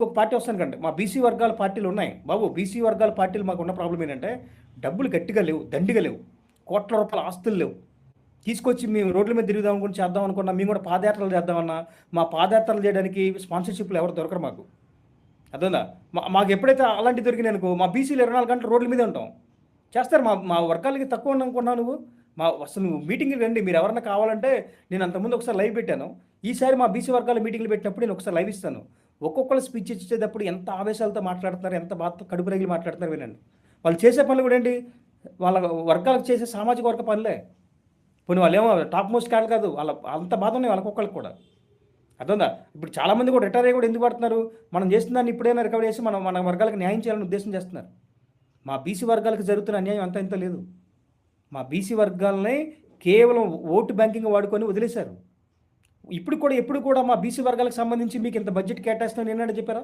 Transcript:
ఒక పార్టీ వస్తానుకండి, మా బీసీ వర్గాల పార్టీలు ఉన్నాయి బాబు. బీసీ వర్గాల పార్టీలు మాకు ఉన్న ప్రాబ్లం ఏంటంటే డబ్బులు గట్టిగా లేవు, దండిగా లేవు, కోట్ల రూపాయల ఆస్తులు లేవు. తీసుకొచ్చి మేము రోడ్ల మీద తిరుగుదాం అనుకుని చేద్దాం అనుకున్నా, మేము కూడా పాదయాత్రలు చేద్దామన్నా మా పాదయాత్రలు చేయడానికి స్పాన్సర్షిప్లు ఎవరు దొరకరు మాకు. అర్థందా? మాకు ఎప్పుడైతే అలాంటి దొరికినాయి అనుకో, మా బీసీలు 24 గంటలు రోడ్ల మీదే ఉంటాం. చేస్తారు. మా మా వర్గాలకి తక్కువ అనుకున్నావు నువ్వు. అసలు నువ్వు మీటింగ్కి రండి, మీరు ఎవరన్నా కావాలంటే. నేను అంతకుముందు ఒకసారి లైవ్ పెట్టాను. ఈసారి మా బీసీ వర్గాల మీటింగ్లు పెట్టినప్పుడు నేను ఒకసారి లైవ్ ఇస్తాను. ఒక్కొక్కరు స్పీచ్ ఇచ్చేటప్పుడు ఎంత ఆవేశాలతో మాట్లాడుతున్నారు, ఎంత బాధతో కడుపు రగిలి మాట్లాడుతున్నారు వినండి. వాళ్ళు చేసే పనులు కూడా ఏంటి, వాళ్ళ వర్గాలకు చేసే సామాజిక వర్గ పనులే. పోనీ వాళ్ళు ఏమో టాప్ మోస్ట్ క్యాడర్ కాదు, వాళ్ళ అంత బాధ ఉన్నాయి వాళ్ళకొక్కళ్ళకి కూడా. అర్థందా? ఇప్పుడు చాలామంది కూడా రిటైర్ అయ్యి కూడా ఎందుకు పడుతున్నారు, మనం చేసిన దాన్ని ఇప్పుడైనా రికవర్ చేసి మనం మన వర్గాలకు న్యాయం చేయాలని ఉద్దేశం చేస్తున్నారు. మా బీసీ వర్గాలకు జరుగుతున్న అన్యాయం అంత ఇంత లేదు. మా బీసీ వర్గాలని కేవలం ఓటు బ్యాంకింగ్ వాడుకొని వదిలేశారు. ఇప్పుడు కూడా ఎప్పుడు కూడా మా బీసీ వర్గాలకు సంబంధించి మీకు ఇంత బడ్జెట్ కేటాయిస్తున్నాను ఏంటంటే చెప్పారా?